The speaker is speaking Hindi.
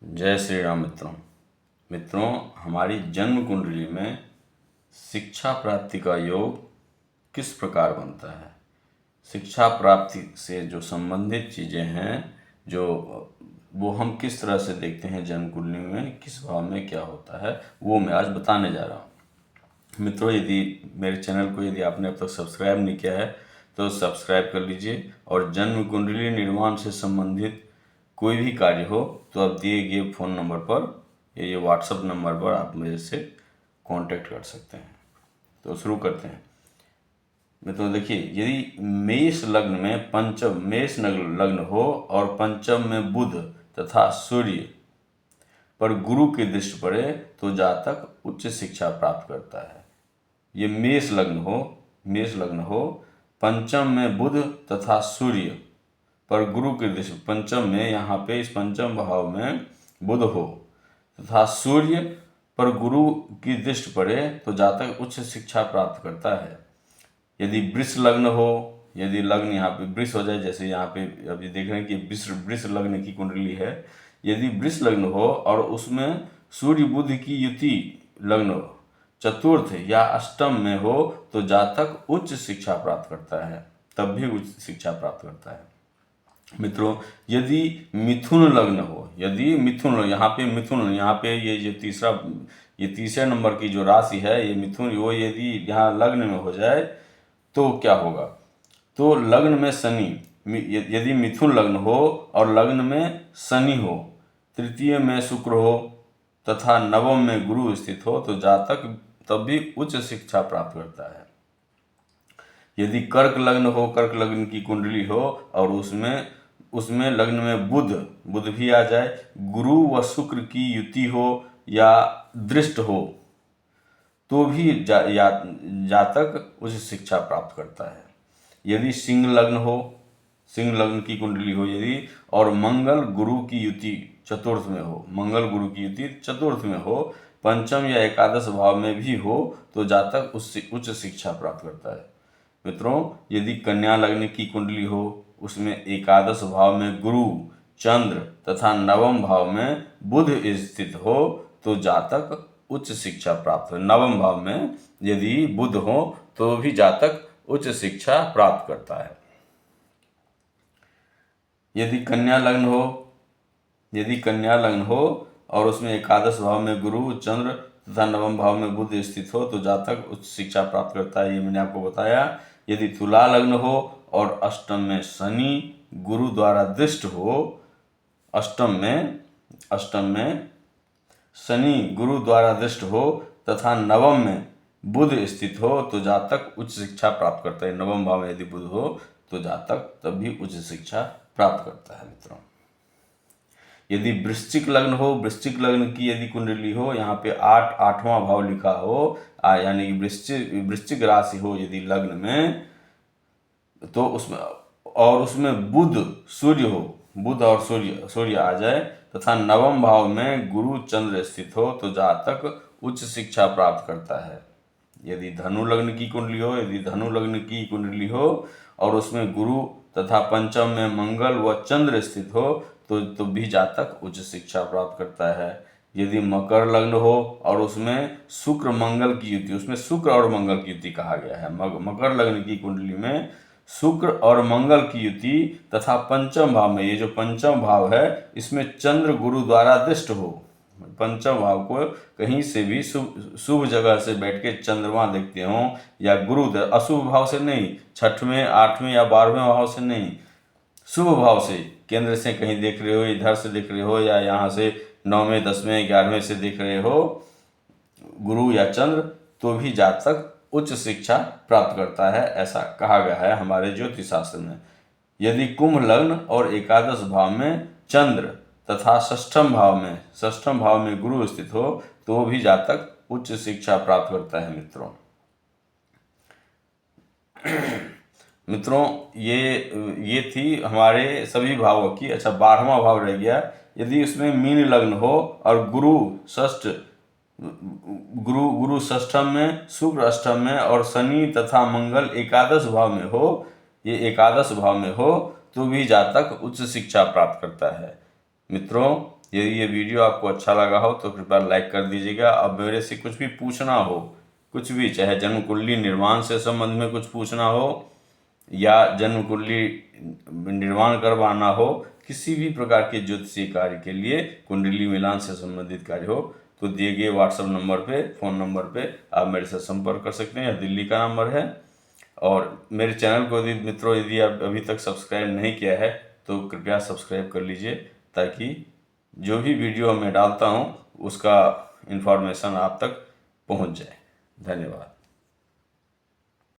जय श्री राम मित्रों हमारी जन्म कुंडली में शिक्षा प्राप्ति का योग किस प्रकार बनता है। शिक्षा प्राप्ति से जो संबंधित चीज़ें हैं जो वो हम किस तरह से देखते हैं जन्म कुंडली में किस भाव में क्या होता है वो मैं आज बताने जा रहा हूँ। मित्रों, यदि मेरे चैनल को यदि आपने अब तक सब्सक्राइब नहीं किया है तो सब्सक्राइब कर लीजिए और जन्म कुंडली निर्माण से संबंधित कोई भी कार्य हो तो आप दिए गए फ़ोन नंबर पर या ये व्हाट्सएप नंबर पर आप मेरे से कांटेक्ट कर सकते हैं। तो शुरू करते हैं। मित्रों देखिए, यदि मेष लग्न में मेष लग्न हो और पंचम में बुध तथा सूर्य पर गुरु की दृष्टि पड़े तो जातक उच्च शिक्षा प्राप्त करता है। ये मेष लग्न हो पंचम में बुध तथा सूर्य पर गुरु की दृष्टि, पंचम में यहाँ पे इस पंचम भाव में बुध हो तथा सूर्य पर गुरु की दृष्टि पड़े तो जातक उच्च शिक्षा प्राप्त करता है। यदि वृष लग्न हो, यदि लग्न यहाँ पे वृष हो जाए, जैसे यहाँ पे अभी देख रहे हैं कि वृष लग्न की कुंडली है, यदि वृष लग्न हो और उसमें सूर्य बुध की युति लग्न चतुर्थ या अष्टम में हो तो जातक उच्च शिक्षा प्राप्त करता है, तब भी उच्च शिक्षा प्राप्त करता है। मित्रों, यदि मिथुन लग्न हो, यदि मिथुन यहाँ पे ये तीसरे नंबर की जो राशि है ये मिथुन, वो यदि यहाँ लग्न में हो जाए तो क्या होगा। तो लग्न में शनि, यदि मिथुन लग्न हो और लग्न में शनि हो, तृतीय में शुक्र हो तथा नवम में गुरु स्थित हो तो जातक तब भी उच्च शिक्षा प्राप्त करता है। यदि कर्क लग्न की कुंडली हो और उसमें लग्न में बुध भी आ जाए, गुरु व शुक्र की युति हो या दृष्ट हो तो भी जातक उच्च शिक्षा प्राप्त करता है। यदि सिंह लग्न की कुंडली हो यदि और मंगल गुरु की युति चतुर्थ में हो, पंचम या एकादश भाव में भी हो तो जातक उच्च शिक्षा प्राप्त करता है। मित्रों, यदि कन्या लग्न की कुंडली हो, उसमें एकादश भाव में गुरु चंद्र तथा नवम भाव में बुध स्थित हो तो जातक उच्च शिक्षा प्राप्त हो। नवम भाव में यदि बुध हो तो भी जातक उच्च शिक्षा प्राप्त करता है। यदि कन्या लग्न हो और उसमें एकादश भाव में गुरु चंद्र तथा नवम भाव में बुध स्थित हो तो जातक उच्च शिक्षा प्राप्त करता है, ये मैंने आपको बताया। यदि तुला लग्न हो और अष्टम में शनि गुरु द्वारा दृष्ट हो, अष्टम में शनि गुरु द्वारा दृष्ट हो तथा नवम में बुध स्थित हो तो जातक उच्च शिक्षा प्राप्त करता है। नवम भाव में यदि बुध हो तो जातक तब भी उच्च शिक्षा प्राप्त करता है। मित्रों, यदि वृश्चिक लग्न की यदि कुंडली हो, यहाँ पे आठवां भाव लिखा हो, यानी कि वृश्चिक राशि हो यदि लग्न में, तो उसमें बुध और सूर्य आ जाए तथा नवम भाव में गुरु चंद्र स्थित हो तो जातक उच्च शिक्षा प्राप्त करता है। यदि धनु लग्न की कुंडली हो और उसमें गुरु तथा पंचम में मंगल व चंद्र स्थित हो तो भी जातक उच्च शिक्षा प्राप्त करता है। यदि मकर लग्न हो और उसमें शुक्र और मंगल की युति कहा गया है, मकर लग्न की कुंडली में शुक्र और मंगल की युति तथा पंचम भाव में, ये जो पंचम भाव है इसमें चंद्र गुरु द्वारा दृष्ट हो, पंचम भाव को कहीं से भी शुभ जगह से बैठ के चंद्रमा देखते हो या गुरु, अशुभ भाव से नहीं, छठवें आठवें या 12वें भाव से नहीं, शुभ भाव से केंद्र से कहीं देख रहे हो, इधर से देख रहे हो या यहाँ से 9वें 10वें 11वें से देख रहे हो गुरु या चंद्र, तो भी जातक उच्च शिक्षा प्राप्त करता है, ऐसा कहा गया है हमारे ज्योतिष शास्त्र में। यदि कुंभ लग्न और एकादश भाव में चंद्र तथा षष्ठम भाव में गुरु स्थित हो तो भी जातक उच्च शिक्षा प्राप्त करता है। मित्रों, ये थी हमारे सभी भावों की। अच्छा, 12वां भाव रह गया। यदि उसमें मीन लग्न हो और गुरु षष्ठम में, शुक्र अष्टम में और शनि तथा मंगल एकादश भाव में हो तो भी जातक उच्च शिक्षा प्राप्त करता है। मित्रों, यदि ये वीडियो आपको अच्छा लगा हो तो कृपया लाइक कर दीजिएगा। अब मेरे से कुछ भी पूछना हो, कुछ भी, चाहे जन्म कुंडली निर्माण से संबंध में कुछ पूछना हो या जन्म कुंडली निर्माण करवाना हो, किसी भी प्रकार के ज्योतिषीय कार्य के लिए, कुंडली मिलान से संबंधित कार्य हो, तो दिए गए व्हाट्सएप नंबर पे, फ़ोन नंबर पे आप मेरे से संपर्क कर सकते हैं। दिल्ली का नंबर है। और मेरे चैनल को यदि मित्रों, यदि आप अभी तक सब्सक्राइब नहीं किया है तो कृपया सब्सक्राइब कर लीजिए, ताकि जो भी वीडियो मैं डालता हूँ उसका इन्फॉर्मेशन आप तक पहुँच जाए। धन्यवाद।